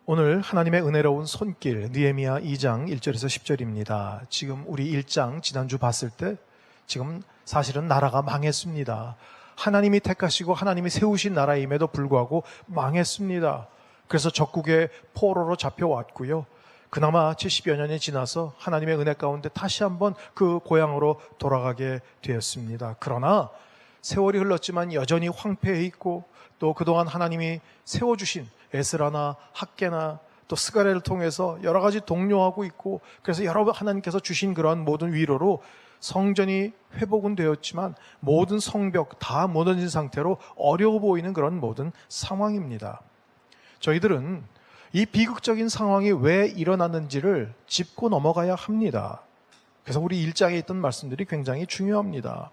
오늘 하나님의 은혜로운 손길 느헤미야 2장 1절에서 10절입니다. 지금 우리 1장 지난주 봤을 때 지금 사실은 나라가 망했습니다. 하나님이 택하시고 하나님이 세우신 나라임에도 불구하고 망했습니다. 그래서 적국의 포로로 잡혀왔고요. 그나마 70여 년이 지나서 하나님의 은혜 가운데 다시 한번 그 고향으로 돌아가게 되었습니다. 그러나 세월이 흘렀지만 여전히 황폐해 있고 또 그동안 하나님이 세워주신 에스라나 학개나 또 스가랴를 통해서 여러 가지 동료하고 있고, 그래서 여러분 하나님께서 주신 그러한 모든 위로로 성전이 회복은 되었지만 모든 성벽 다 무너진 상태로 어려워 보이는 그런 모든 상황입니다. 저희들은 이 비극적인 상황이 왜 일어났는지를 짚고 넘어가야 합니다. 그래서 우리 1장에 있던 말씀들이 굉장히 중요합니다.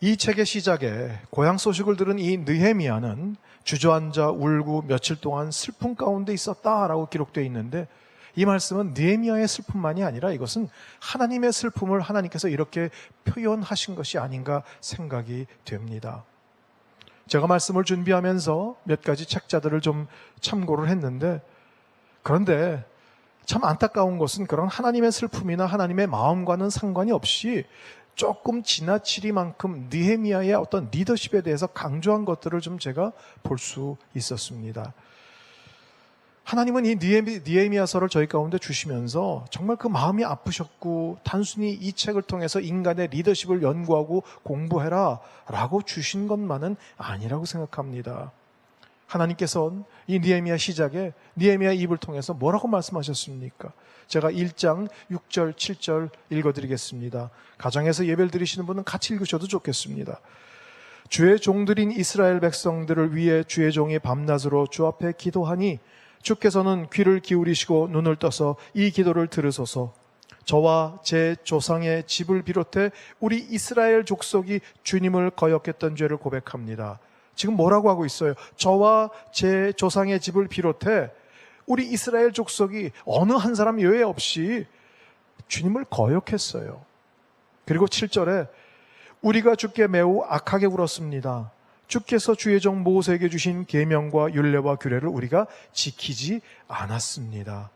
이 책의 시작에 고향 소식을 들은 이 느헤미야는 주저앉아 울고 며칠 동안 슬픔 가운데 있었다라고 기록되어 있는데, 이 말씀은 느헤미야의 슬픔만이 아니라 이것은 하나님의 슬픔을 하나님께서 이렇게 표현하신 것이 아닌가 생각이 됩니다. 제가 말씀을 준비하면서 몇 가지 책자들을 좀 참고를 했는데, 그런데 참 안타까운 것은 그런 하나님의 슬픔이나 하나님의 마음과는 상관이 없이 조금 지나치리만큼 느헤미야의 어떤 리더십에 대해서 강조한 것들을 좀 제가 볼 수 있었습니다. 하나님은 이 느헤미야서를 저희 가운데 주시면서 정말 그 마음이 아프셨고 단순히 이 책을 통해서 인간의 리더십을 연구하고 공부해라 라고 주신 것만은 아니라고 생각합니다. 하나님께서는 이 느헤미야 시작에 느헤미야 입을 통해서 뭐라고 말씀하셨습니까? 제가 1장 6절 7절 읽어드리겠습니다. 가정에서 예배를 드리시는 분은 같이 읽으셔도 좋겠습니다. 주의 종들인 이스라엘 백성들을 위해 주의 종이 밤낮으로 주 앞에 기도하니 주께서는 귀를 기울이시고 눈을 떠서 이 기도를 들으소서. 저와 제 조상의 집을 비롯해 우리 이스라엘 족속이 주님을 거역했던 죄를 고백합니다. 지금 뭐라고 하고 있어요? 저와 제 조상의 집을 비롯해 우리 이스라엘 족속이 어느 한 사람 예외 없이 주님을 거역했어요. 그리고 7절에 우리가 주께 매우 악하게 굴었습니다. 주께서 주의 종 모세에게 주신 계명과 율례와 규례를 우리가 지키지 않았습니다.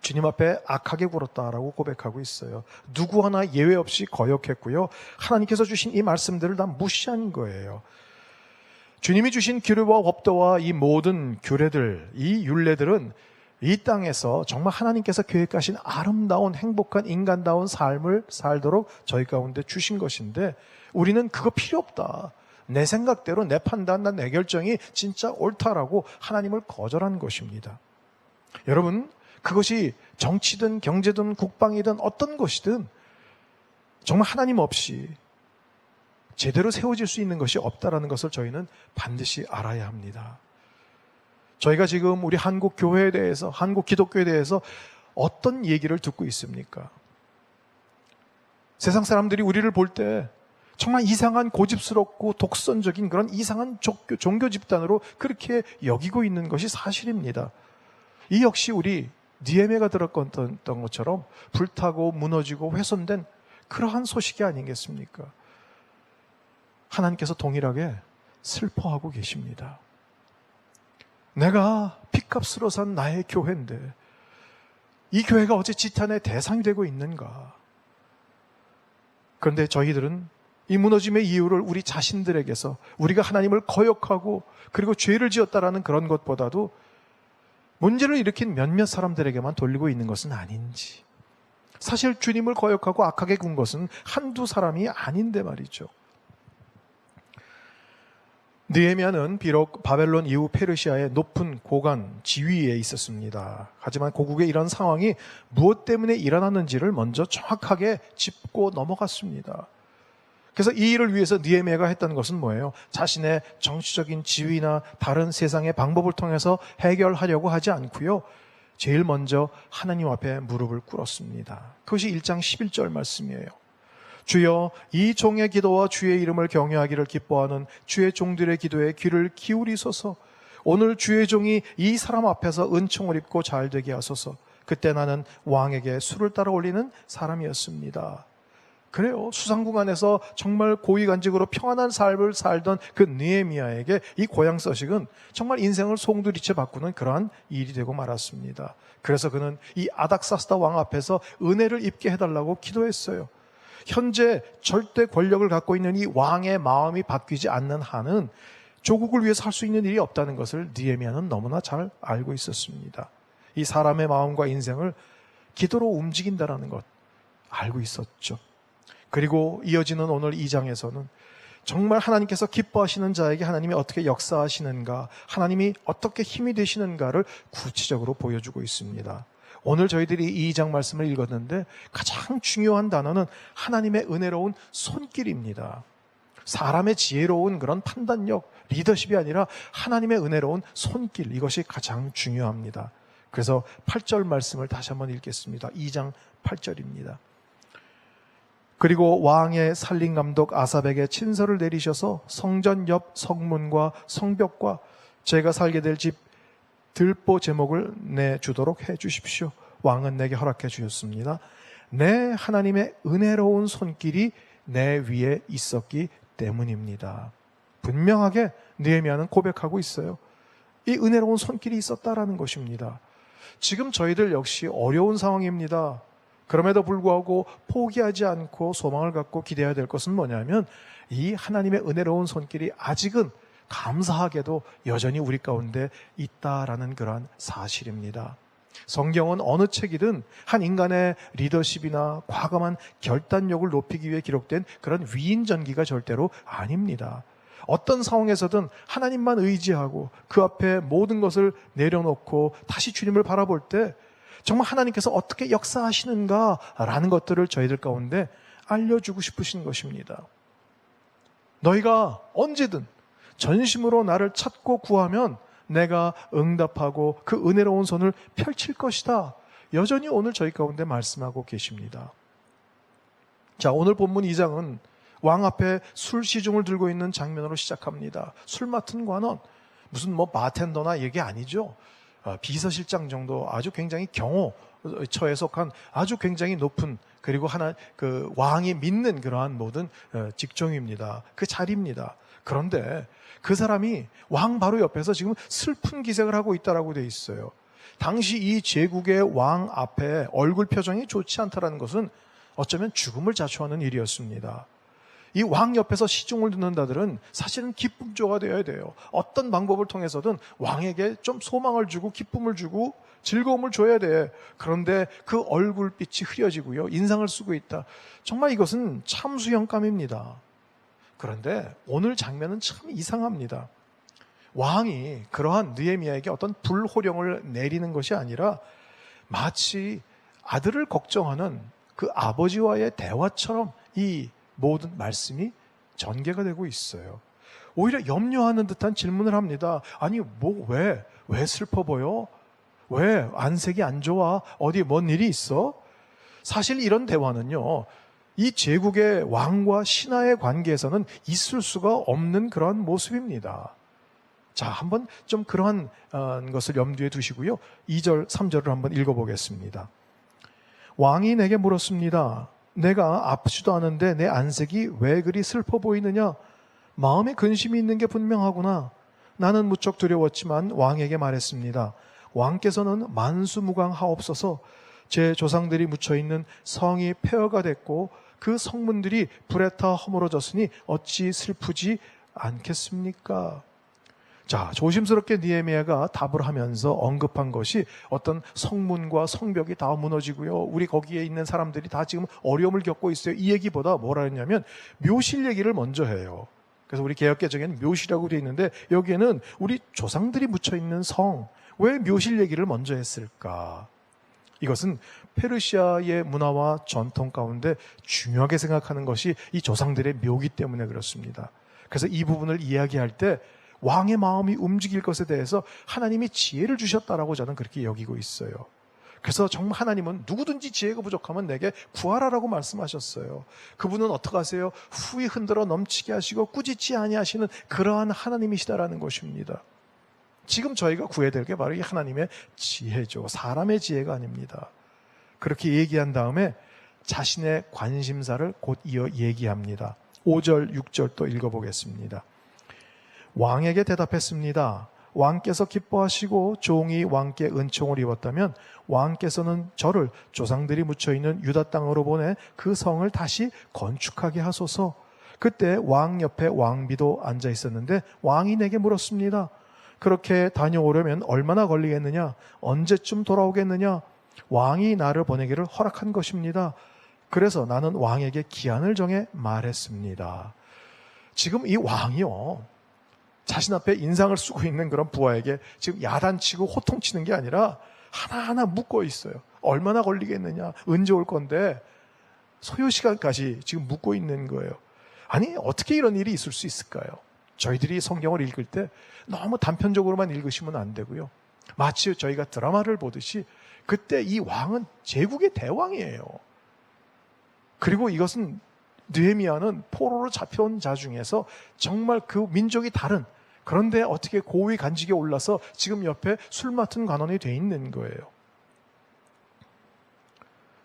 주님 앞에 악하게 굴었다라고 고백하고 있어요. 누구 하나 예외 없이 거역했고요. 하나님께서 주신 이 말씀들을 다 무시한 거예요. 주님이 주신 규례와 법도와 이 모든 규례들, 이 율례들은 이 땅에서 정말 하나님께서 계획하신 아름다운 행복한 인간다운 삶을 살도록 저희 가운데 주신 것인데, 우리는 그거 필요 없다. 내 생각대로 내 판단, 내 결정이 진짜 옳다라고 하나님을 거절한 것입니다. 여러분, 그것이 정치든 경제든 국방이든 어떤 것이든 정말 하나님 없이 제대로 세워질 수 있는 것이 없다라는 것을 저희는 반드시 알아야 합니다. 저희가 지금 우리 한국 교회에 대해서, 한국 기독교에 대해서 어떤 얘기를 듣고 있습니까? 세상 사람들이 우리를 볼 때 정말 이상한 고집스럽고 독선적인 그런 이상한 종교 집단으로 그렇게 여기고 있는 것이 사실입니다. 이 역시 우리 느헤미야가 들었던 것처럼 불타고 무너지고 훼손된 그러한 소식이 아니겠습니까? 하나님께서 동일하게 슬퍼하고 계십니다. 내가 핏값으로 산 나의 교회인데 이 교회가 어째 지탄의 대상이 되고 있는가? 그런데 저희들은 이 무너짐의 이유를 우리 자신들에게서, 우리가 하나님을 거역하고 그리고 죄를 지었다라는 그런 것보다도 문제를 일으킨 몇몇 사람들에게만 돌리고 있는 것은 아닌지, 사실 주님을 거역하고 악하게 군 것은 한두 사람이 아닌데 말이죠. 느헤미야는 비록 바벨론 이후 페르시아의 높은 고관 지위에 있었습니다. 하지만 고국의 이런 상황이 무엇 때문에 일어났는지를 먼저 정확하게 짚고 넘어갔습니다. 그래서 이 일을 위해서 느헤미야가 했던 것은 뭐예요? 자신의 정치적인 지위나 다른 세상의 방법을 통해서 해결하려고 하지 않고요. 제일 먼저 하나님 앞에 무릎을 꿇었습니다. 그것이 1장 11절 말씀이에요. 주여, 이 종의 기도와 주의 이름을 경외하기를 기뻐하는 주의 종들의 기도에 귀를 기울이소서. 오늘 주의 종이 이 사람 앞에서 은총을 입고 잘되게 하소서. 그때 나는 왕에게 술을 따라 올리는 사람이었습니다. 그래요. 수상궁안에서 정말 고위간직으로 평안한 삶을 살던 그 느헤미야에게 이 고향 서식은 정말 인생을 송두리째 바꾸는 그러한 일이 되고 말았습니다. 그래서 그는 이 아닥사스다 왕 앞에서 은혜를 입게 해달라고 기도했어요. 현재 절대 권력을 갖고 있는 이 왕의 마음이 바뀌지 않는 한은 조국을 위해서 할 수 있는 일이 없다는 것을 느헤미야는 너무나 잘 알고 있었습니다. 이 사람의 마음과 인생을 기도로 움직인다는 것 알고 있었죠. 그리고 이어지는 오늘 2장에서는 정말 하나님께서 기뻐하시는 자에게 하나님이 어떻게 역사하시는가, 하나님이 어떻게 힘이 되시는가를 구체적으로 보여주고 있습니다. 오늘 저희들이 2장 말씀을 읽었는데 가장 중요한 단어는 하나님의 은혜로운 손길입니다. 사람의 지혜로운 그런 판단력, 리더십이 아니라 하나님의 은혜로운 손길, 이것이 가장 중요합니다. 그래서 8절 말씀을 다시 한번 읽겠습니다. 2장 8절입니다. 그리고 왕의 살림감독 아삽에게 친서를 내리셔서 성전 옆 성문과 성벽과 제가 살게 될 집 들보 제목을 내주도록 해주십시오. 왕은 내게 허락해 주셨습니다. 내 하나님의 은혜로운 손길이 내 위에 있었기 때문입니다. 분명하게 느헤미야는 고백하고 있어요. 이 은혜로운 손길이 있었다라는 것입니다. 지금 저희들 역시 어려운 상황입니다. 그럼에도 불구하고 포기하지 않고 소망을 갖고 기대해야 될 것은 뭐냐면 이 하나님의 은혜로운 손길이 아직은 감사하게도 여전히 우리 가운데 있다라는 그러한 사실입니다. 성경은 어느 책이든 한 인간의 리더십이나 과감한 결단력을 높이기 위해 기록된 그런 위인전기가 절대로 아닙니다. 어떤 상황에서든 하나님만 의지하고 그 앞에 모든 것을 내려놓고 다시 주님을 바라볼 때 정말 하나님께서 어떻게 역사하시는가라는 것들을 저희들 가운데 알려주고 싶으신 것입니다. 너희가 언제든 전심으로 나를 찾고 구하면 내가 응답하고 그 은혜로운 손을 펼칠 것이다. 여전히 오늘 저희 가운데 말씀하고 계십니다. 자, 오늘 본문 2장은 왕 앞에 술 시중을 들고 있는 장면으로 시작합니다. 술 맡은 관원, 무슨 바텐더나 얘기 아니죠. 비서실장 정도 아주 굉장히 경호처에 속한 아주 굉장히 높은, 그리고 그 왕이 믿는 그러한 모든 직종입니다. 그 자리입니다. 그런데 그 사람이 왕 바로 옆에서 지금 슬픈 기색을 하고 있다라고 돼 있어요. 당시 이 제국의 왕 앞에 얼굴 표정이 좋지 않다라는 것은 어쩌면 죽음을 자초하는 일이었습니다. 이 왕 옆에서 시중을 듣는 자들은 사실은 기쁨조가 되어야 돼요. 어떤 방법을 통해서든 왕에게 좀 소망을 주고 기쁨을 주고 즐거움을 줘야 돼. 그런데 그 얼굴빛이 흐려지고요, 인상을 쓰고 있다. 정말 이것은 참수형감입니다. 그런데 오늘 장면은 참 이상합니다. 왕이 그러한 느헤미야에게 어떤 불호령을 내리는 것이 아니라 마치 아들을 걱정하는 그 아버지와의 대화처럼 이 모든 말씀이 전개가 되고 있어요. 오히려 염려하는 듯한 질문을 합니다. 아니 왜 슬퍼 보여? 왜 안색이 안 좋아? 어디 뭔 일이 있어? 사실 이런 대화는요, 이 제국의 왕과 신하의 관계에서는 있을 수가 없는 그러한 모습입니다. 자, 한번 좀 그러한 것을 염두에 두시고요, 2절, 3절을 한번 읽어보겠습니다. 왕이 내게 물었습니다. 내가 아프지도 않은데 내 안색이 왜 그리 슬퍼 보이느냐? 마음에 근심이 있는 게 분명하구나. 나는 무척 두려웠지만 왕에게 말했습니다. 왕께서는 만수무강하옵소서. 제 조상들이 묻혀있는 성이 폐허가 됐고 그 성문들이 불에 타 허물어졌으니 어찌 슬프지 않겠습니까? 자, 조심스럽게 느헤미야가 답을 하면서 언급한 것이 어떤 성문과 성벽이 다 무너지고요, 우리 거기에 있는 사람들이 다 지금 어려움을 겪고 있어요. 이 얘기보다 뭐라 했냐면 묘실 얘기를 먼저 해요. 그래서 우리 개역개정에는 묘시라고 되어 있는데 여기에는 우리 조상들이 묻혀있는 성, 왜 묘실 얘기를 먼저 했을까? 이것은 페르시아의 문화와 전통 가운데 중요하게 생각하는 것이 이 조상들의 묘기 때문에 그렇습니다. 그래서 이 부분을 이야기할 때 왕의 마음이 움직일 것에 대해서 하나님이 지혜를 주셨다라고 저는 그렇게 여기고 있어요. 그래서 정말 하나님은 누구든지 지혜가 부족하면 내게 구하라라고 말씀하셨어요. 그분은 어떻게 하세요? 후히 흔들어 넘치게 하시고 꾸짖지 아니하시는 그러한 하나님이시다라는 것입니다. 지금 저희가 구해야 될 게 바로 이 하나님의 지혜죠. 사람의 지혜가 아닙니다. 그렇게 얘기한 다음에 자신의 관심사를 곧 이어 얘기합니다. 5절, 6절 또 읽어보겠습니다. 왕에게 대답했습니다. 왕께서 기뻐하시고 종이 왕께 은총을 입었다면 왕께서는 저를 조상들이 묻혀있는 유다 땅으로 보내 그 성을 다시 건축하게 하소서. 그때 왕 옆에 왕비도 앉아 있었는데 왕이 내게 물었습니다. 그렇게 다녀오려면 얼마나 걸리겠느냐? 언제쯤 돌아오겠느냐? 왕이 나를 보내기를 허락한 것입니다. 그래서 나는 왕에게 기한을 정해 말했습니다. 지금 이 왕이요, 자신 앞에 인상을 쓰고 있는 그런 부하에게 지금 야단치고 호통치는 게 아니라 하나하나 묻고 있어요. 얼마나 걸리겠느냐? 언제 올 건데? 소요 시간까지 지금 묻고 있는 거예요. 아니, 어떻게 이런 일이 있을 수 있을까요? 저희들이 성경을 읽을 때 너무 단편적으로만 읽으시면 안 되고요. 마치 저희가 드라마를 보듯이 그때 이 왕은 제국의 대왕이에요. 그리고 이것은 느헤미야는 포로로 잡혀온 자 중에서 정말 그 민족이 다른, 그런데 어떻게 고위 간직에 올라서 지금 옆에 술 맡은 관원이 돼 있는 거예요.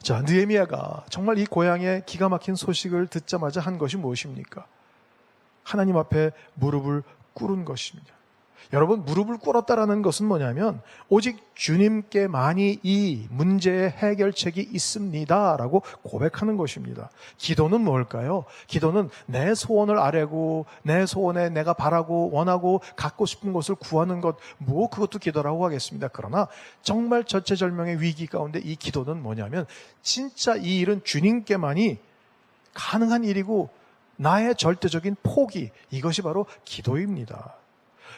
자, 느헤미야가 정말 이 고향의 기가 막힌 소식을 듣자마자 한 것이 무엇입니까? 하나님 앞에 무릎을 꿇은 것입니다. 여러분, 무릎을 꿇었다라는 것은 뭐냐면 오직 주님께만이 이 문제의 해결책이 있습니다 라고 고백하는 것입니다. 기도는 뭘까요? 기도는 내 소원을 아뢰고 내 소원에 내가 바라고 원하고 갖고 싶은 것을 구하는 것, 뭐 그것도 기도라고 하겠습니다. 그러나 정말 절체절명의 위기 가운데 이 기도는 뭐냐면 진짜 이 일은 주님께만이 가능한 일이고 나의 절대적인 포기, 이것이 바로 기도입니다.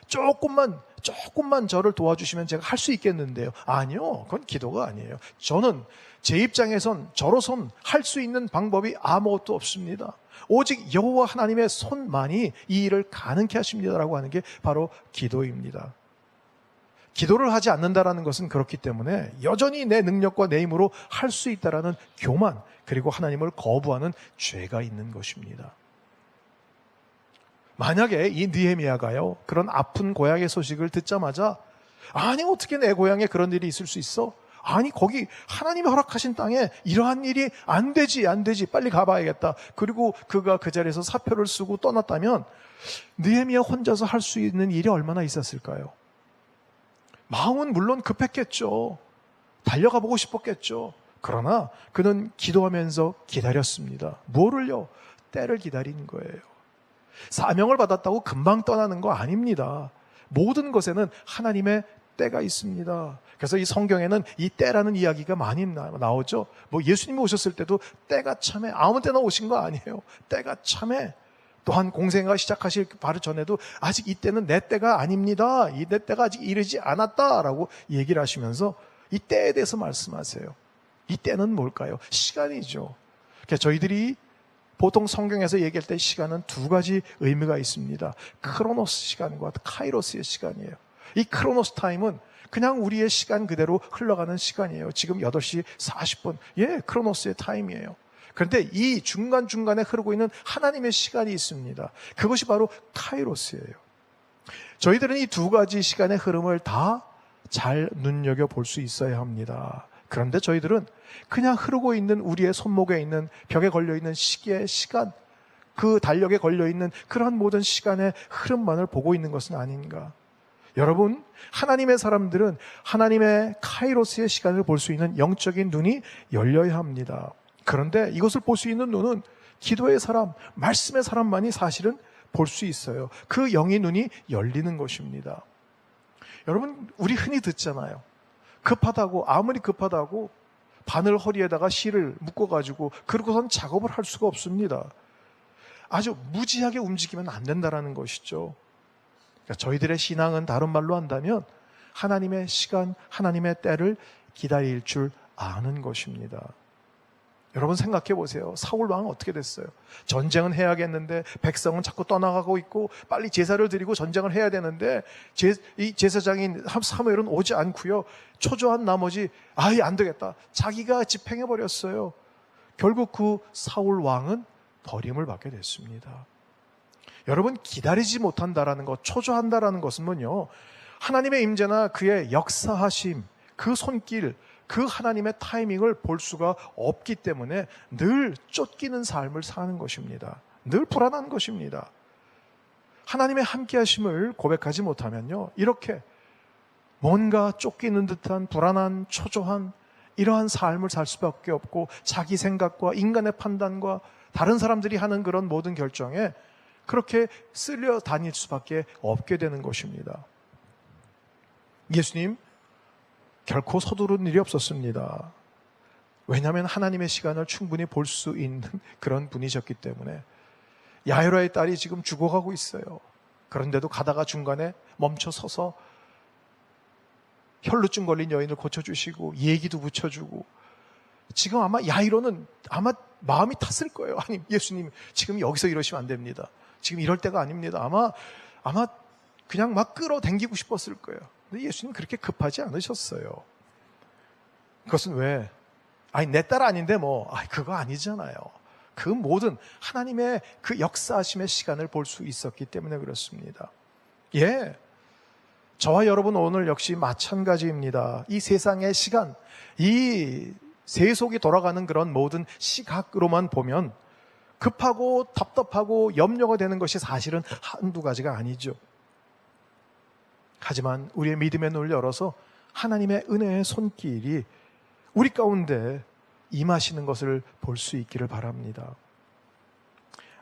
조금만 저를 도와주시면 제가 할 수 있겠는데요. 아니요, 그건 기도가 아니에요. 저는 제 입장에선 저로선 할 수 있는 방법이 아무것도 없습니다. 오직 여호와 하나님의 손만이 이 일을 가능케 하십니다라고 하는 게 바로 기도입니다. 기도를 하지 않는다라는 것은 그렇기 때문에 여전히 내 능력과 내 힘으로 할 수 있다라는 교만, 그리고 하나님을 거부하는 죄가 있는 것입니다. 만약에 이 느헤미야가요, 그런 아픈 고향의 소식을 듣자마자 아니 어떻게 내 고향에 그런 일이 있을 수 있어? 아니 거기 하나님이 허락하신 땅에 이러한 일이 안 되지 빨리 가봐야겠다. 그리고 그가 그 자리에서 사표를 쓰고 떠났다면 느헤미야 혼자서 할 수 있는 일이 얼마나 있었을까요? 마음은 물론 급했겠죠. 달려가 보고 싶었겠죠. 그러나 그는 기도하면서 기다렸습니다. 뭐를요? 때를 기다리는 거예요. 사명을 받았다고 금방 떠나는 거 아닙니다. 모든 것에는 하나님의 때가 있습니다. 그래서 이 성경에는 이 때라는 이야기가 많이 나오죠. 뭐 예수님이 오셨을 때도 때가 참해, 아무 때나 오신 거 아니에요. 때가 참해. 또한 공생애가 시작하실 바로 전에도 아직 이때는 내 때가 아닙니다. 내 때가 아직 이르지 않았다라고 얘기를 하시면서 이 때에 대해서 말씀하세요. 이 때는 뭘까요? 시간이죠. 그러니까 저희들이 보통 성경에서 얘기할 때 시간은 두 가지 의미가 있습니다. 크로노스 시간과 카이로스의 시간이에요. 이 크로노스 타임은 그냥 우리의 시간 그대로 흘러가는 시간이에요. 지금 8시 40분. 예, 크로노스의 타임이에요. 그런데 이 중간중간에 흐르고 있는 하나님의 시간이 있습니다. 그것이 바로 카이로스예요. 저희들은 이 두 가지 시간의 흐름을 다 잘 눈여겨볼 수 있어야 합니다. 그런데 저희들은 그냥 흐르고 있는 우리의 손목에 있는 벽에 걸려있는 시계의 시간, 그 달력에 걸려있는 그러한 모든 시간의 흐름만을 보고 있는 것은 아닌가. 여러분, 하나님의 사람들은 하나님의 카이로스의 시간을 볼 수 있는 영적인 눈이 열려야 합니다. 그런데 이것을 볼 수 있는 눈은 기도의 사람, 말씀의 사람만이 사실은 볼 수 있어요. 그 영의 눈이 열리는 것입니다. 여러분, 우리 흔히 듣잖아요. 급하다고, 아무리 급하다고 바늘 허리에다가 실을 묶어가지고 그러고선 작업을 할 수가 없습니다. 아주 무지하게 움직이면 안 된다는 것이죠. 그러니까 저희들의 신앙은 다른 말로 한다면 하나님의 시간, 하나님의 때를 기다릴 줄 아는 것입니다. 여러분 생각해 보세요. 사울 왕은 어떻게 됐어요? 전쟁은 해야겠는데 백성은 자꾸 떠나가고 있고 빨리 제사를 드리고 전쟁을 해야 되는데 이 제사장인 사무엘은 오지 않고요. 초조한 나머지 아예 안 되겠다. 자기가 집행해 버렸어요. 결국 그 사울 왕은 버림을 받게 됐습니다. 여러분, 기다리지 못한다라는 것, 초조한다라는 것은 뭐요? 하나님의 임재나 그의 역사하심, 그 손길, 그 하나님의 타이밍을 볼 수가 없기 때문에 늘 쫓기는 삶을 사는 것입니다. 늘 불안한 것입니다. 하나님의 함께하심을 고백하지 못하면요, 이렇게 뭔가 쫓기는 듯한 불안한 초조한 이러한 삶을 살 수밖에 없고, 자기 생각과 인간의 판단과 다른 사람들이 하는 그런 모든 결정에 그렇게 쓸려 다닐 수밖에 없게 되는 것입니다. 예수님 결코 서두른 일이 없었습니다. 왜냐하면 하나님의 시간을 충분히 볼 수 있는 그런 분이셨기 때문에. 야이로의 딸이 지금 죽어가고 있어요. 그런데도 가다가 중간에 멈춰 서서 혈루증 걸린 여인을 고쳐주시고 얘기도 붙여주고, 지금 아마 야이로는 아마 마음이 탔을 거예요. 아니, 예수님 지금 여기서 이러시면 안 됩니다. 지금 이럴 때가 아닙니다. 아마 그냥 막 끌어당기고 싶었을 거예요. 근데 예수님 그렇게 급하지 않으셨어요. 그것은 왜? 아니, 내 딸 아닌데 그거 아니잖아요. 그 모든 하나님의 그 역사하심의 시간을 볼 수 있었기 때문에 그렇습니다. 예, 저와 여러분 오늘 역시 마찬가지입니다. 이 세상의 시간, 이 세속이 돌아가는 그런 모든 시각으로만 보면 급하고 답답하고 염려가 되는 것이 사실은 한두 가지가 아니죠. 하지만 우리의 믿음의 눈을 열어서 하나님의 은혜의 손길이 우리 가운데 임하시는 것을 볼 수 있기를 바랍니다.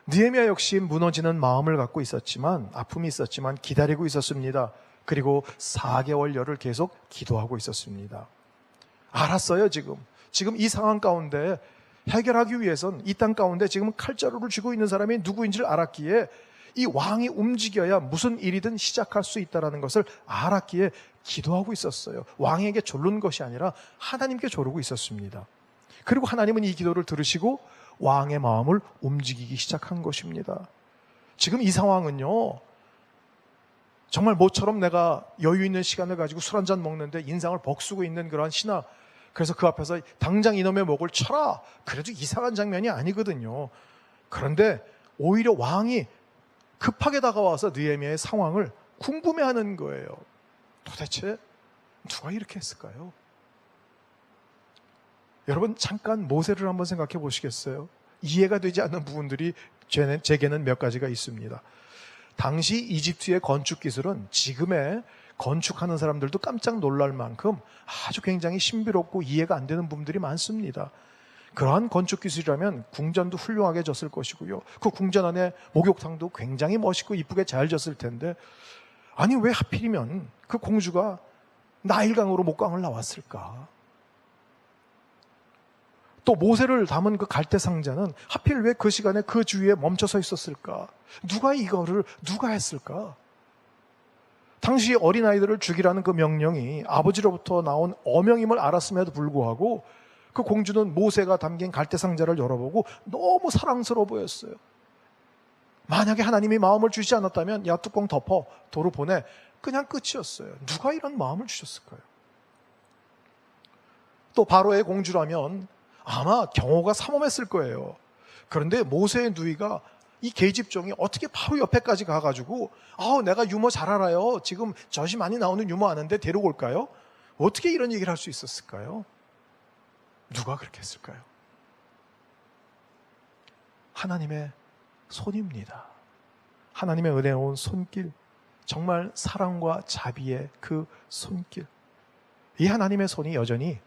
느헤미야 역시 무너지는 마음을 갖고 있었지만, 아픔이 있었지만 기다리고 있었습니다. 그리고 4개월여를 계속 기도하고 있었습니다. 알았어요. 지금 이 상황 가운데 해결하기 위해선 이 땅 가운데 지금 칼자루를 쥐고 있는 사람이 누구인지를 알았기에, 이 왕이 움직여야 무슨 일이든 시작할 수 있다는 것을 알았기에 기도하고 있었어요. 왕에게 조른 것이 아니라 하나님께 조르고 있었습니다. 그리고 하나님은 이 기도를 들으시고 왕의 마음을 움직이기 시작한 것입니다. 지금 이 상황은요, 정말 모처럼 내가 여유 있는 시간을 가지고 술 한잔 먹는데 인상을 벅쓰고 있는 그러한 신하, 그래서 그 앞에서 당장 이놈의 목을 쳐라, 그래도 이상한 장면이 아니거든요. 그런데 오히려 왕이 급하게 다가와서 느헤미야의 상황을 궁금해하는 거예요. 도대체 누가 이렇게 했을까요? 여러분 잠깐 모세를 한번 생각해 보시겠어요? 이해가 되지 않는 부분들이 제게는 몇 가지가 있습니다. 당시 이집트의 건축 기술은 지금의 건축하는 사람들도 깜짝 놀랄 만큼 아주 굉장히 신비롭고 이해가 안 되는 부분들이 많습니다. 그러한 건축 기술이라면 궁전도 훌륭하게 졌을 것이고요, 그 궁전 안에 목욕탕도 굉장히 멋있고 이쁘게 잘 졌을 텐데, 아니 왜 하필이면 그 공주가 나일강으로 목강을 나왔을까? 또 모세를 담은 그 갈대 상자는 하필 왜 그 시간에 그 주위에 멈춰서 있었을까? 누가 했을까? 당시 어린아이들을 죽이라는 그 명령이 아버지로부터 나온 어명임을 알았음에도 불구하고 그 공주는 모세가 담긴 갈대 상자를 열어보고 너무 사랑스러워 보였어요. 만약에 하나님이 마음을 주시지 않았다면 야 뚜껑 덮어, 도로 보내, 그냥 끝이었어요. 누가 이런 마음을 주셨을까요? 또 바로의 공주라면 아마 경호가 삼엄했을 거예요. 그런데 모세의 누이가 이 계집종이 어떻게 바로 옆에까지 가가지고 내가 유머 잘 알아요, 지금 젖이 많이 나오는 유머 아는데 데리고 올까요? 어떻게 이런 얘기를 할 수 있었을까요? 누가 그렇게 했을까요? 하나님의 손입니다. 하나님의 은혜로운 손길, 정말 사랑과 자비의 그 손길, 이 하나님의 손이 여전히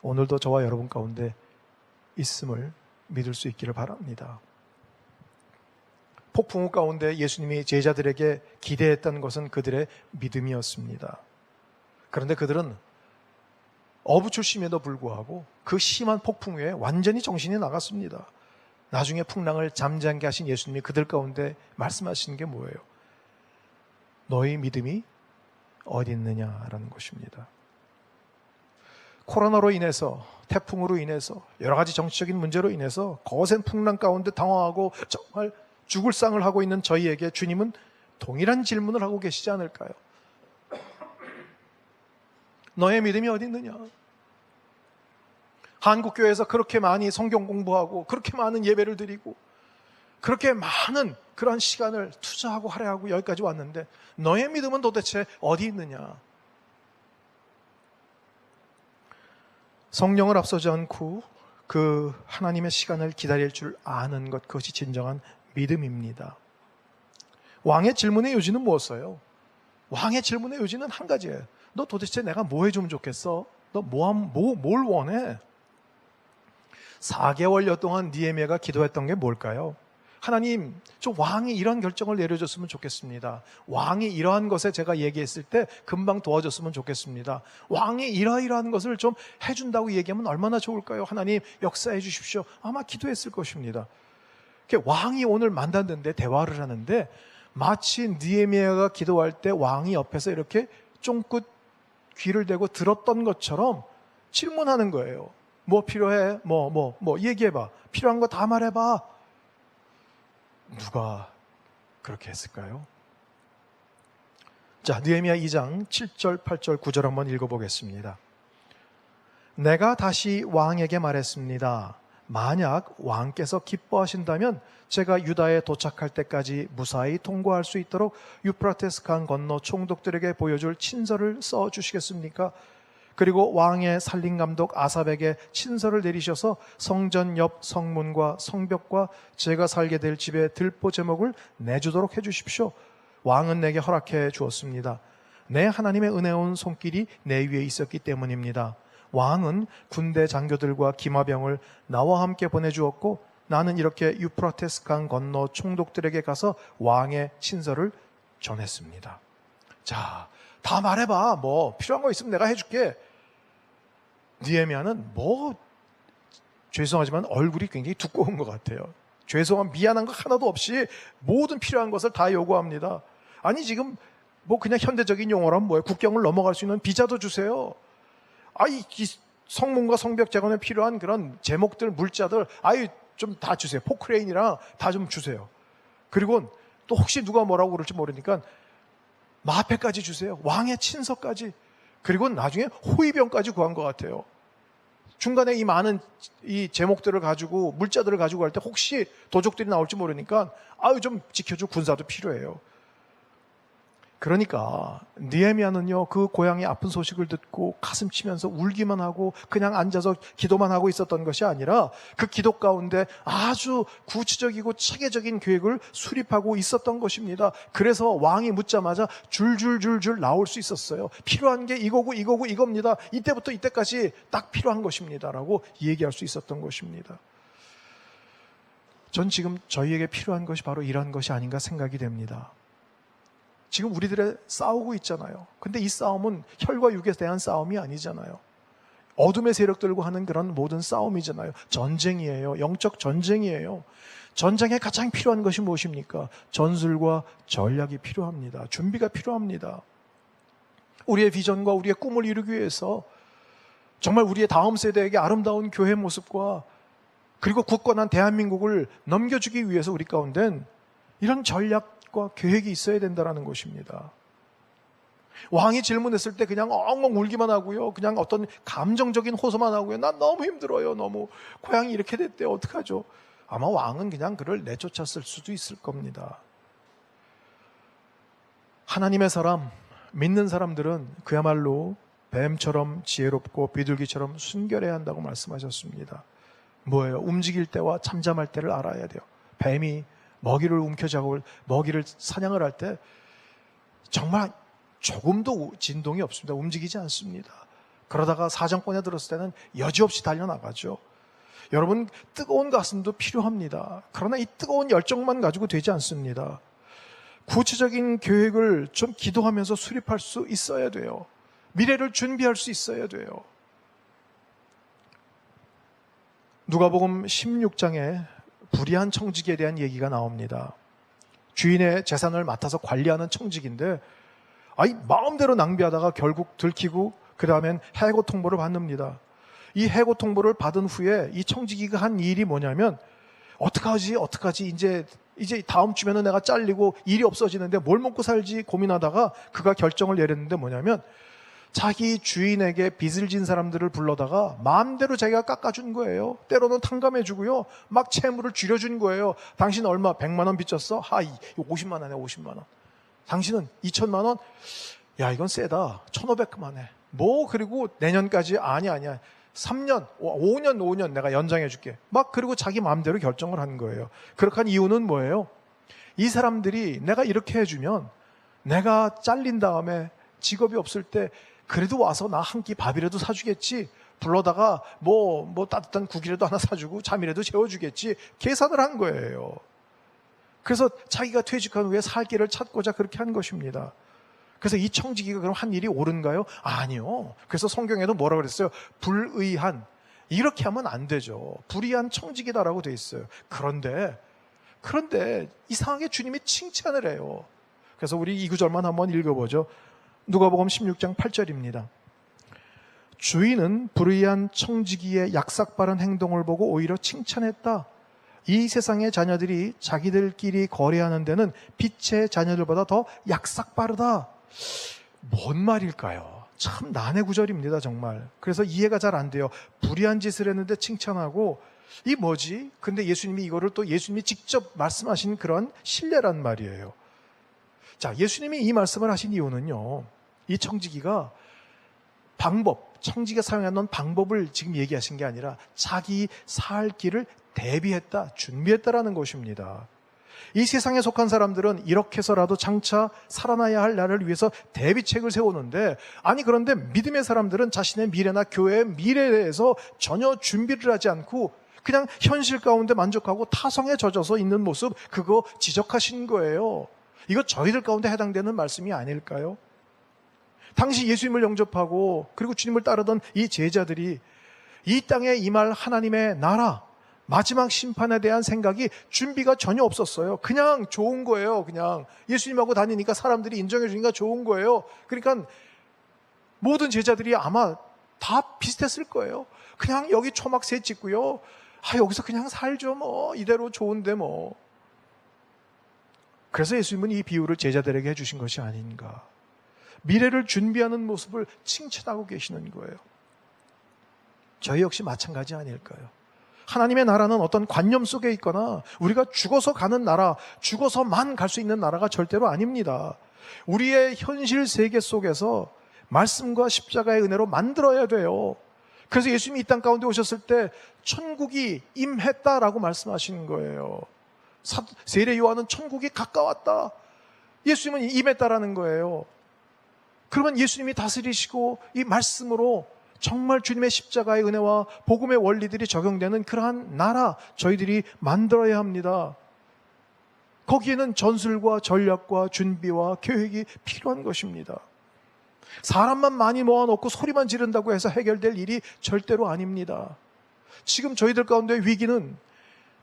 오늘도 저와 여러분 가운데 있음을 믿을 수 있기를 바랍니다. 폭풍우 가운데 예수님이 제자들에게 기대했던 것은 그들의 믿음이었습니다. 그런데 그들은 어부출심에도 불구하고 그 심한 폭풍우에 완전히 정신이 나갔습니다. 나중에 풍랑을 잠잠게 하신 예수님이 그들 가운데 말씀하시는 게 뭐예요? 너희 믿음이 어디 있느냐라는 것입니다. 코로나로 인해서, 태풍으로 인해서, 여러 가지 정치적인 문제로 인해서 거센 풍랑 가운데 당황하고 정말 죽을 상을 하고 있는 저희에게 주님은 동일한 질문을 하고 계시지 않을까요? 너의 믿음이 어디 있느냐? 한국교회에서 그렇게 많이 성경 공부하고 그렇게 많은 예배를 드리고 그렇게 많은 그런 시간을 투자하고 할애하고 여기까지 왔는데 너의 믿음은 도대체 어디 있느냐? 성령을 앞서지 않고 그 하나님의 시간을 기다릴 줄 아는 것, 그것이 진정한 믿음입니다. 왕의 질문의 요지는 무엇이에요? 왕의 질문의 요지는 한 가지예요. 너 도대체 내가 뭐 해주면 좋겠어? 너 뭘 원해? 4개월여 동안 느헤미야가 기도했던 게 뭘까요? 하나님, 저 왕이 이런 결정을 내려줬으면 좋겠습니다. 왕이 이러한 것에 제가 얘기했을 때 금방 도와줬으면 좋겠습니다. 왕이 이러이러한 것을 좀 해준다고 얘기하면 얼마나 좋을까요? 하나님, 역사해 주십시오. 아마 기도했을 것입니다. 왕이 오늘 만났는데 대화를 하는데 마치 느헤미야가 기도할 때 왕이 옆에서 이렇게 쫑긋 귀를 대고 들었던 것처럼 질문하는 거예요. 뭐 필요해? 뭐 얘기해봐. 필요한 거 다 말해봐. 누가 그렇게 했을까요? 자, 느헤미야 2장 7절, 8절, 9절 한번 읽어보겠습니다. 내가 다시 왕에게 말했습니다. 만약 왕께서 기뻐하신다면 제가 유다에 도착할 때까지 무사히 통과할 수 있도록 유프라테스 강 건너 총독들에게 보여줄 친서를 써주시겠습니까? 그리고 왕의 살림감독 아삽에게 친서를 내리셔서 성전 옆 성문과 성벽과 제가 살게 될 집의 들보 제목을 내주도록 해주십시오. 왕은 내게 허락해 주었습니다. 내 하나님의 은혜온 손길이 내 위에 있었기 때문입니다. 왕은 군대 장교들과 기마병을 나와 함께 보내주었고 나는 이렇게 유프라테스 강 건너 총독들에게 가서 왕의 친서를 전했습니다. 자, 다 말해봐. 뭐 필요한 거 있으면 내가 해줄게. 느헤미야는 죄송하지만 얼굴이 굉장히 두꺼운 것 같아요. 죄송한 미안한 거 하나도 없이 모든 필요한 것을 다 요구합니다. 아니 지금 그냥 현대적인 용어라면 뭐예요? 국경을 넘어갈 수 있는 비자도 주세요. 이 성문과 성벽 재건에 필요한 그런 제목들, 물자들 좀 다 주세요. 포크레인이랑 다 좀 주세요. 그리고 또 혹시 누가 뭐라고 그럴지 모르니까 마패까지 주세요. 왕의 친서까지. 그리고 나중에 호위병까지 구한 것 같아요. 중간에 이 많은 이 제목들을 가지고 물자들을 가지고 갈 때 혹시 도적들이 나올지 모르니까 좀 지켜줄 군사도 필요해요. 그러니까 느헤미야는요 그 고향의 아픈 소식을 듣고 가슴 치면서 울기만 하고 그냥 앉아서 기도만 하고 있었던 것이 아니라 그 기도 가운데 아주 구체적이고 체계적인 계획을 수립하고 있었던 것입니다. 그래서 왕이 묻자마자 줄줄줄줄 나올 수 있었어요. 필요한 게 이거고 이겁니다. 이때부터 이때까지 딱 필요한 것입니다라고 얘기할 수 있었던 것입니다. 전 지금 저희에게 필요한 것이 바로 이런 것이 아닌가 생각이 됩니다. 지금 우리들의 싸우고 있잖아요. 근데 이 싸움은 혈과 육에 대한 싸움이 아니잖아요. 어둠의 세력들과 하는 그런 모든 싸움이잖아요. 전쟁이에요. 영적 전쟁이에요. 전쟁에 가장 필요한 것이 무엇입니까? 전술과 전략이 필요합니다. 준비가 필요합니다. 우리의 비전과 우리의 꿈을 이루기 위해서 정말 우리의 다음 세대에게 아름다운 교회 모습과 그리고 굳건한 대한민국을 넘겨주기 위해서 우리 가운데는 이런 전략 계획이 있어야 된다는 것입니다. 왕이 질문했을 때 그냥 엉엉 울기만 하고요. 그냥 어떤 감정적인 호소만 하고요. 난 너무 힘들어요. 너무 고향이 이렇게 됐대요. 어떡하죠? 아마 왕은 그냥 그를 내쫓았을 수도 있을 겁니다. 하나님의 사람, 믿는 사람들은 그야말로 뱀처럼 지혜롭고 비둘기처럼 순결해야 한다고 말씀하셨습니다. 뭐예요? 움직일 때와 잠잠할 때를 알아야 돼요. 뱀이 먹이를 움켜쥐고 먹이를 사냥을 할 때 정말 조금도 진동이 없습니다. 움직이지 않습니다. 그러다가 사정권에 들었을 때는 여지없이 달려나가죠. 여러분, 뜨거운 가슴도 필요합니다. 그러나 이 뜨거운 열정만 가지고 되지 않습니다. 구체적인 계획을 좀 기도하면서 수립할 수 있어야 돼요. 미래를 준비할 수 있어야 돼요. 누가복음 16장에 불의한 청지기에 대한 얘기가 나옵니다. 주인의 재산을 맡아서 관리하는 청지기인데 마음대로 낭비하다가 결국 들키고 그 다음엔 해고 통보를 받습니다. 이 해고 통보를 받은 후에 이 청지기가 한 일이 뭐냐면 어떡하지 이제 다음 주면은 내가 잘리고 일이 없어지는데 뭘 먹고 살지 고민하다가 그가 결정을 내렸는데 뭐냐면 자기 주인에게 빚을 진 사람들을 불러다가 마음대로 자기가 깎아준 거예요. 때로는 탕감해주고요. 막 채무를 줄여준 거예요. 당신 얼마 100만 원 빚졌어? 50만 원에 50만 원. 당신은 2천만 원? 야, 이건 세다. 1,500만 해. 그리고 내년까지 아니야. 3년, 5년 내가 연장해 줄게. 막 그리고 자기 마음대로 결정을 한 거예요. 그렇게 한 이유는 뭐예요? 이 사람들이 내가 이렇게 해주면 내가 잘린 다음에 직업이 없을 때 그래도 와서 나 한 끼 밥이라도 사주겠지. 불러다가 뭐 따뜻한 국이라도 하나 사주고 잠이라도 재워주겠지. 계산을 한 거예요. 그래서 자기가 퇴직한 후에 살 길을 찾고자 그렇게 한 것입니다. 그래서 이 청지기가 그럼 한 일이 옳은가요? 아니요. 그래서 성경에도 뭐라고 그랬어요? 불의한. 이렇게 하면 안 되죠. 불의한 청지기다라고 돼 있어요. 그런데 이상하게 주님이 칭찬을 해요. 그래서 우리 이 구절만 한번 읽어보죠. 누가복음 16장 8절입니다. 주인은 불의한 청지기의 약삭빠른 행동을 보고 오히려 칭찬했다. 이 세상의 자녀들이 자기들끼리 거래하는 데는 빛의 자녀들보다 더 약삭빠르다. 뭔 말일까요? 참 난해 구절입니다, 정말. 그래서 이해가 잘 안 돼요. 불의한 짓을 했는데 칭찬하고, 이 뭐지? 근데 예수님이 이거를 또 예수님이 직접 말씀하신 그런 신뢰란 말이에요. 자, 예수님이 이 말씀을 하신 이유는요, 이 청지기가 청지기가 사용하는 방법을 지금 얘기하신 게 아니라 자기 살 길을 대비했다, 준비했다라는 것입니다. 이 세상에 속한 사람들은 이렇게 해서라도 장차 살아나야 할 날을 위해서 대비책을 세우는데, 그런데 믿음의 사람들은 자신의 미래나 교회의 미래에 대해서 전혀 준비를 하지 않고 그냥 현실 가운데 만족하고 타성에 젖어서 있는 모습, 그거 지적하신 거예요. 이거 저희들 가운데 해당되는 말씀이 아닐까요? 당시 예수님을 영접하고 그리고 주님을 따르던 이 제자들이 이 땅에 임할 하나님의 나라, 마지막 심판에 대한 생각이 준비가 전혀 없었어요. 그냥 좋은 거예요. 그냥 예수님하고 다니니까 사람들이 인정해 주니까 좋은 거예요. 그러니까 모든 제자들이 아마 다 비슷했을 거예요. 그냥 여기 초막새 짓고요. 여기서 그냥 살죠 뭐. 이대로 좋은데 뭐. 그래서 예수님은 이 비유를 제자들에게 해주신 것이 아닌가. 미래를 준비하는 모습을 칭찬하고 계시는 거예요. 저희 역시 마찬가지 아닐까요? 하나님의 나라는 어떤 관념 속에 있거나 우리가 죽어서 가는 나라, 죽어서만 갈 수 있는 나라가 절대로 아닙니다. 우리의 현실 세계 속에서 말씀과 십자가의 은혜로 만들어야 돼요. 그래서 예수님이 이 땅 가운데 오셨을 때 천국이 임했다라고 말씀하시는 거예요. 세례 요한은 천국이 가까웠다. 예수님은 임했다라는 거예요. 그러면 예수님이 다스리시고 이 말씀으로 정말 주님의 십자가의 은혜와 복음의 원리들이 적용되는 그러한 나라, 저희들이 만들어야 합니다. 거기에는 전술과 전략과 준비와 계획이 필요한 것입니다. 사람만 많이 모아놓고 소리만 지른다고 해서 해결될 일이 절대로 아닙니다. 지금 저희들 가운데 위기는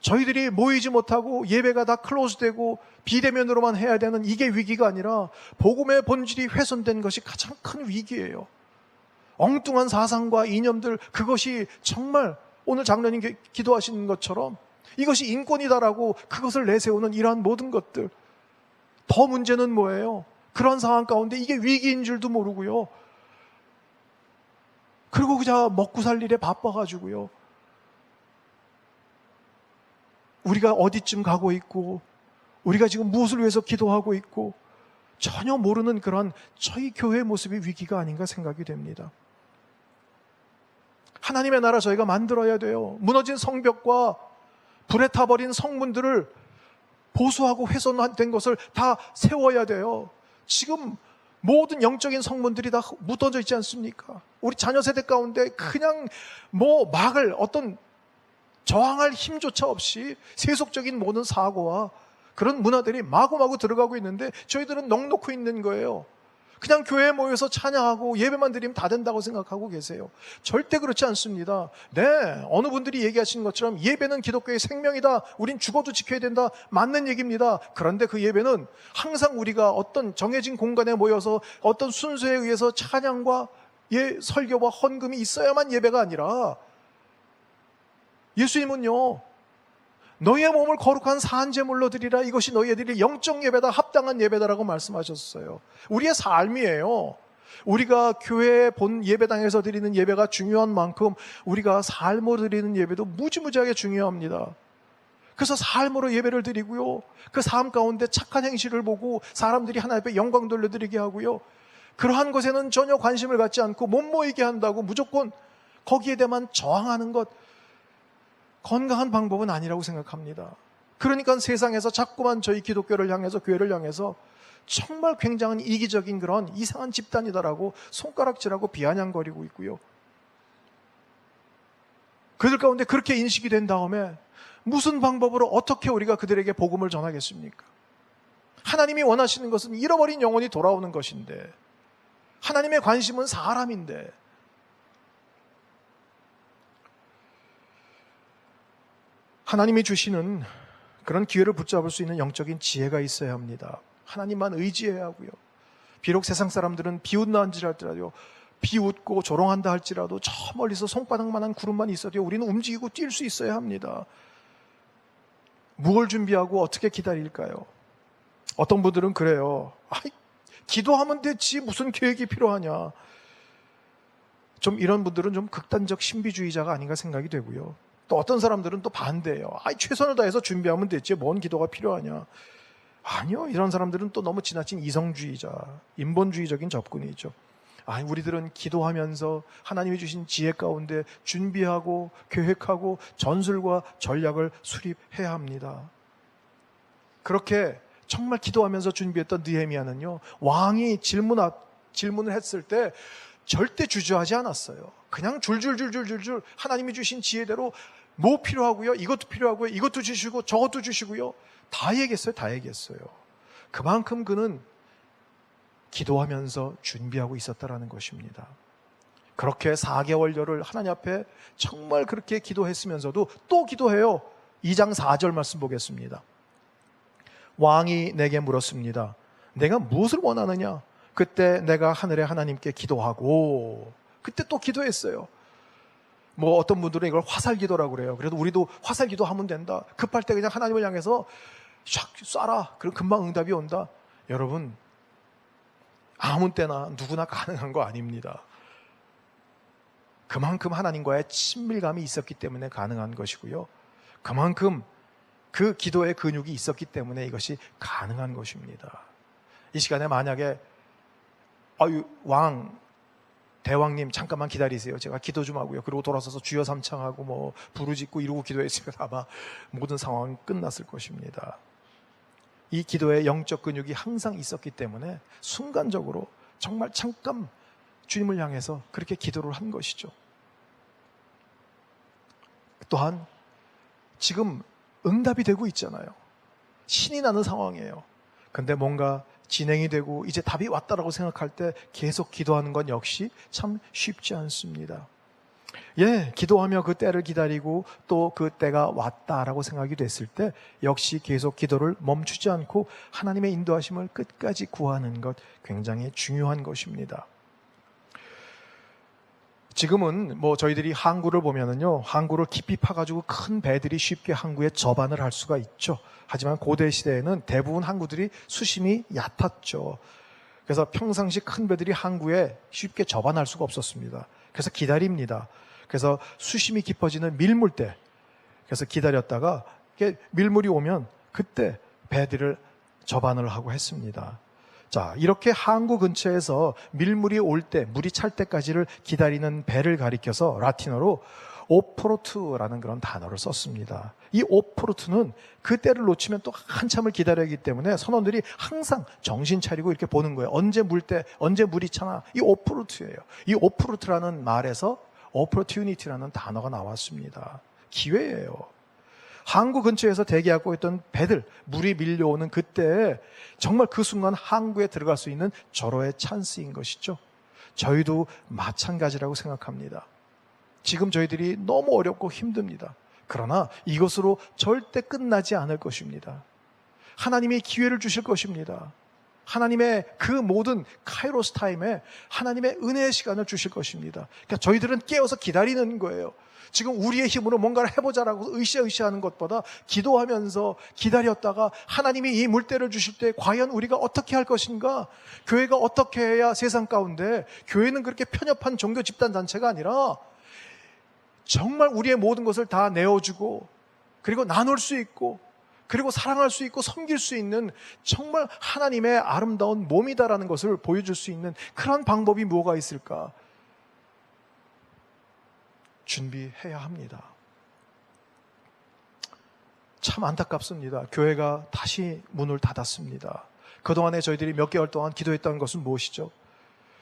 저희들이 모이지 못하고 예배가 다 클로즈되고 비대면으로만 해야 되는 이게 위기가 아니라 복음의 본질이 훼손된 것이 가장 큰 위기예요. 엉뚱한 사상과 이념들, 그것이 정말 오늘 장로님 기도하시는 것처럼 이것이 인권이다라고 그것을 내세우는 이러한 모든 것들. 더 문제는 뭐예요? 그런 상황 가운데 이게 위기인 줄도 모르고요. 그리고 그냥 먹고 살 일에 바빠가지고요. 우리가 어디쯤 가고 있고 우리가 지금 무엇을 위해서 기도하고 있고 전혀 모르는 그런 저희 교회의 모습이 위기가 아닌가 생각이 됩니다. 하나님의 나라 저희가 만들어야 돼요. 무너진 성벽과 불에 타버린 성문들을 보수하고 훼손된 것을 다 세워야 돼요. 지금 모든 영적인 성문들이 다 묻어져 있지 않습니까? 우리 자녀 세대 가운데 그냥 막을 어떤 저항할 힘조차 없이 세속적인 모든 사고와 그런 문화들이 마구마구 들어가고 있는데 저희들은 넋놓고 있는 거예요. 그냥 교회에 모여서 찬양하고 예배만 드리면 다 된다고 생각하고 계세요. 절대 그렇지 않습니다. 네, 어느 분들이 얘기하시는 것처럼 예배는 기독교의 생명이다. 우린 죽어도 지켜야 된다. 맞는 얘기입니다. 그런데 그 예배는 항상 우리가 어떤 정해진 공간에 모여서 어떤 순서에 의해서 찬양과 설교와 헌금이 있어야만 예배가 아니라 예수님은요, 너희의 몸을 거룩한 산제물로 드리라. 이것이 너희들이 영적 예배다, 합당한 예배다라고 말씀하셨어요. 우리의 삶이에요. 우리가 교회 본 예배당에서 드리는 예배가 중요한 만큼 우리가 삶으로 드리는 예배도 무지무지하게 중요합니다. 그래서 삶으로 예배를 드리고요. 그 삶 가운데 착한 행실을 보고 사람들이 하나님 앞에 영광 돌려드리게 하고요. 그러한 것에는 전혀 관심을 갖지 않고 못 모이게 한다고 무조건 거기에 대만 저항하는 것, 건강한 방법은 아니라고 생각합니다. 그러니까 세상에서 자꾸만 저희 기독교를 향해서, 교회를 향해서 정말 굉장한 이기적인 그런 이상한 집단이다라고 손가락질하고 비아냥거리고 있고요. 그들 가운데 그렇게 인식이 된 다음에 무슨 방법으로 어떻게 우리가 그들에게 복음을 전하겠습니까? 하나님이 원하시는 것은 잃어버린 영혼이 돌아오는 것인데, 하나님의 관심은 사람인데, 하나님이 주시는 그런 기회를 붙잡을 수 있는 영적인 지혜가 있어야 합니다. 하나님만 의지해야 하고요. 비록 세상 사람들은 비웃나 할지라도, 비웃고 조롱한다 할지라도 저 멀리서 손바닥만한 구름만 있어도 우리는 움직이고 뛸 수 있어야 합니다. 무엇을 준비하고 어떻게 기다릴까요? 어떤 분들은 그래요. 기도하면 됐지 무슨 계획이 필요하냐. 좀 이런 분들은 좀 극단적 신비주의자가 아닌가 생각이 되고요. 또 어떤 사람들은 또 반대예요. 최선을 다해서 준비하면 됐지 뭔 기도가 필요하냐. 아니요. 이런 사람들은 또 너무 지나친 이성주의자, 인본주의적인 접근이죠. 우리들은 기도하면서 하나님이 주신 지혜 가운데 준비하고 계획하고 전술과 전략을 수립해야 합니다. 그렇게 정말 기도하면서 준비했던 느헤미야는요, 왕이 질문을 했을 때 절대 주저하지 않았어요. 그냥 줄줄줄줄줄줄 하나님이 주신 지혜대로 뭐 필요하고요, 이것도 필요하고요, 이것도 주시고 저것도 주시고요, 다 얘기했어요. 그만큼 그는 기도하면서 준비하고 있었다라는 것입니다. 그렇게 4개월여를 하나님 앞에 정말 그렇게 기도했으면서도 또 기도해요. 2장 4절 말씀 보겠습니다. 왕이 내게 물었습니다. 내가 무엇을 원하느냐? 그때 내가 하늘의 하나님께 기도하고, 그때 또 기도했어요. 어떤 분들은 이걸 화살기도라고 그래요. 그래도 우리도 화살기도 하면 된다. 급할 때 그냥 하나님을 향해서 샥 쏴라. 그럼 금방 응답이 온다. 여러분, 아무 때나 누구나 가능한 거 아닙니다. 그만큼 하나님과의 친밀감이 있었기 때문에 가능한 것이고요. 그만큼 그 기도의 근육이 있었기 때문에 이것이 가능한 것입니다. 이 시간에 만약에 대왕님 잠깐만 기다리세요. 제가 기도 좀 하고요. 그리고 돌아서서 주여 삼창하고 부르짖고 이러고 기도했으면 아마 모든 상황은 끝났을 것입니다. 이 기도의 영적 근육이 항상 있었기 때문에 순간적으로 정말 잠깐 주님을 향해서 그렇게 기도를 한 것이죠. 또한 지금 응답이 되고 있잖아요. 신이 나는 상황이에요. 근데 뭔가 진행이 되고 이제 답이 왔다라고 생각할 때 계속 기도하는 건 역시 참 쉽지 않습니다. 기도하며 그 때를 기다리고 또 그 때가 왔다라고 생각이 됐을 때 역시 계속 기도를 멈추지 않고 하나님의 인도하심을 끝까지 구하는 것 굉장히 중요한 것입니다. 지금은 저희들이 항구를 보면은요, 항구를 깊이 파가지고 큰 배들이 쉽게 항구에 접안을 할 수가 있죠. 하지만 고대 시대에는 대부분 항구들이 수심이 얕았죠. 그래서 평상시 큰 배들이 항구에 쉽게 접안할 수가 없었습니다. 그래서 기다립니다. 그래서 수심이 깊어지는 밀물때, 그래서 기다렸다가 밀물이 오면 그때 배들을 접안을 하고 했습니다. 자, 이렇게 항구 근처에서 밀물이 올 때, 물이 찰 때까지를 기다리는 배를 가리켜서 라틴어로 오포르투라는 그런 단어를 썼습니다. 이 오포르투는 그 때를 놓치면 또 한참을 기다려야 하기 때문에 선원들이 항상 정신 차리고 이렇게 보는 거예요. 언제 물이 차나? 이 오포르투예요. 이 오포르투라는 말에서 opportunity라는 단어가 나왔습니다. 기회예요. 항구 근처에서 대기하고 있던 배들, 물이 밀려오는 그때 정말 그 순간 항구에 들어갈 수 있는 절호의 찬스인 것이죠. 저희도 마찬가지라고 생각합니다. 지금 저희들이 너무 어렵고 힘듭니다. 그러나 이것으로 절대 끝나지 않을 것입니다. 하나님이 기회를 주실 것입니다. 하나님의 그 모든 카이로스 타임에 하나님의 은혜의 시간을 주실 것입니다. 그러니까 저희들은 깨어서 기다리는 거예요. 지금 우리의 힘으로 뭔가를 해보자라고 으쌰으쌰하는 것보다 기도하면서 기다렸다가 하나님이 이 물때를 주실 때 과연 우리가 어떻게 할 것인가? 교회가 어떻게 해야 세상 가운데, 교회는 그렇게 편협한 종교 집단 단체가 아니라 정말 우리의 모든 것을 다 내어주고 그리고 나눌 수 있고 그리고 사랑할 수 있고 섬길 수 있는 정말 하나님의 아름다운 몸이다라는 것을 보여줄 수 있는 그런 방법이 뭐가 있을까? 준비해야 합니다. 참 안타깝습니다. 교회가 다시 문을 닫았습니다. 그동안에 저희들이 몇 개월 동안 기도했던 것은 무엇이죠?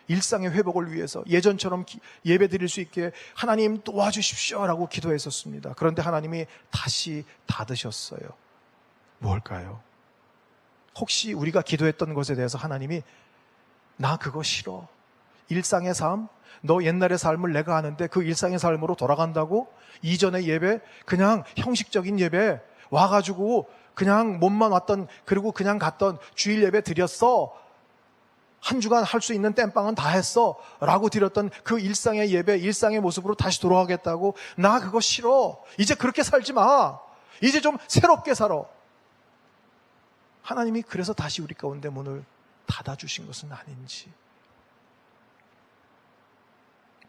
일상의 회복을 위해서 예전처럼 예배 드릴 수 있게 하나님 도와주십시오 라고 기도했었습니다. 그런데 하나님이 다시 닫으셨어요. 뭘까요? 혹시 우리가 기도했던 것에 대해서 하나님이 나 그거 싫어. 일상의 삶, 너 옛날의 삶을 내가 아는데 그 일상의 삶으로 돌아간다고? 이전의 예배, 그냥 형식적인 예배 와가지고 그냥 몸만 왔던, 그리고 그냥 갔던 주일 예배 드렸어. 한 주간 할 수 있는 땜빵은 다 했어 라고 드렸던 그 일상의 예배, 일상의 모습으로 다시 돌아가겠다고? 나 그거 싫어. 이제 그렇게 살지 마. 이제 좀 새롭게 살아. 하나님이 그래서 다시 우리 가운데 문을 닫아주신 것은 아닌지,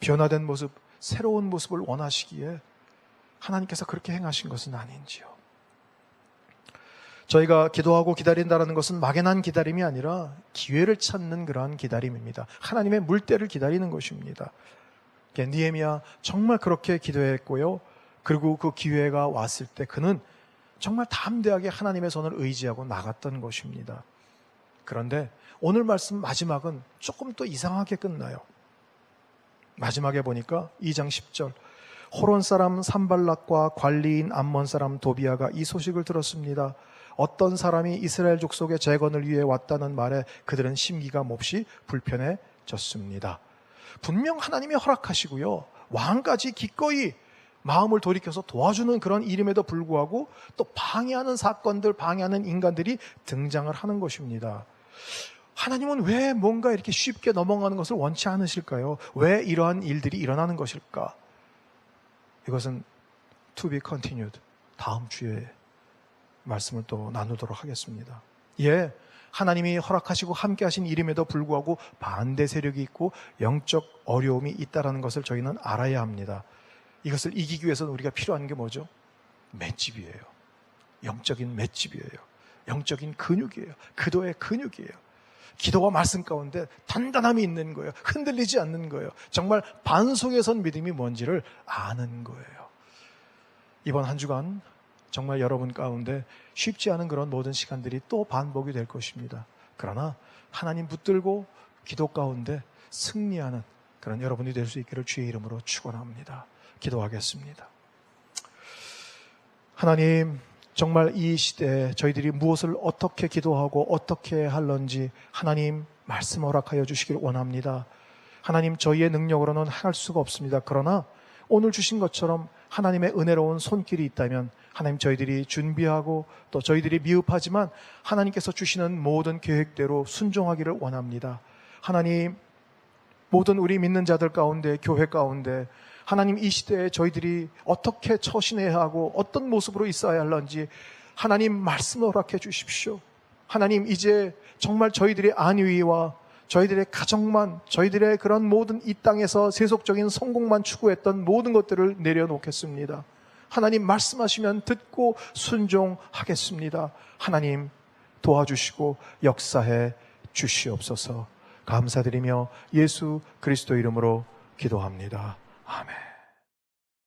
변화된 모습, 새로운 모습을 원하시기에 하나님께서 그렇게 행하신 것은 아닌지요. 저희가 기도하고 기다린다는 것은 막연한 기다림이 아니라 기회를 찾는 그러한 기다림입니다. 하나님의 물때를 기다리는 것입니다. 느헤미야 정말 그렇게 기도했고요. 그리고 그 기회가 왔을 때 그는 정말 담대하게 하나님의 손을 의지하고 나갔던 것입니다. 그런데 오늘 말씀 마지막은 조금 또 이상하게 끝나요. 마지막에 보니까 2장 10절, 호론 사람 산발락과 관리인 암몬 사람 도비아가 이 소식을 들었습니다. 어떤 사람이 이스라엘 족속의 재건을 위해 왔다는 말에 그들은 심기가 몹시 불편해졌습니다. 분명 하나님이 허락하시고요, 왕까지 기꺼이 마음을 돌이켜서 도와주는 그런 일임에도 불구하고 또 방해하는 사건들, 방해하는 인간들이 등장을 하는 것입니다. 하나님은 왜 뭔가 이렇게 쉽게 넘어가는 것을 원치 않으실까요? 왜 이러한 일들이 일어나는 것일까? 이것은 to be continued, 다음 주에 말씀을 또 나누도록 하겠습니다. 예, 하나님이 허락하시고 함께 하신 일임에도 불구하고 반대 세력이 있고 영적 어려움이 있다는 것을 저희는 알아야 합니다. 이것을 이기기 위해서는 우리가 필요한 게 뭐죠? 맷집이에요. 영적인 맷집이에요. 영적인 근육이에요. 기도의 근육이에요. 기도와 말씀 가운데 단단함이 있는 거예요. 흔들리지 않는 거예요. 정말 반석에 선 믿음이 뭔지를 아는 거예요. 이번 한 주간 정말 여러분 가운데 쉽지 않은 그런 모든 시간들이 또 반복이 될 것입니다. 그러나 하나님 붙들고 기도 가운데 승리하는 그런 여러분이 될 수 있기를 주의 이름으로 축원합니다. 기도하겠습니다. 하나님, 정말 이 시대에 저희들이 무엇을 어떻게 기도하고 어떻게 할런지 하나님 말씀 허락하여 주시길 원합니다. 하나님, 저희의 능력으로는 할 수가 없습니다. 그러나 오늘 주신 것처럼 하나님의 은혜로운 손길이 있다면 하나님, 저희들이 준비하고 또 저희들이 미흡하지만 하나님께서 주시는 모든 계획대로 순종하기를 원합니다. 하나님, 모든 우리 믿는 자들 가운데, 교회 가운데 하나님, 이 시대에 저희들이 어떻게 처신해야 하고 어떤 모습으로 있어야 할런지 하나님 말씀 허락해 주십시오. 하나님, 이제 정말 저희들의 안위와 저희들의 가정만, 저희들의 그런 모든 이 땅에서 세속적인 성공만 추구했던 모든 것들을 내려놓겠습니다. 하나님, 말씀하시면 듣고 순종하겠습니다. 하나님, 도와주시고 역사해 주시옵소서. 감사드리며 예수 그리스도 이름으로 기도합니다. 아멘.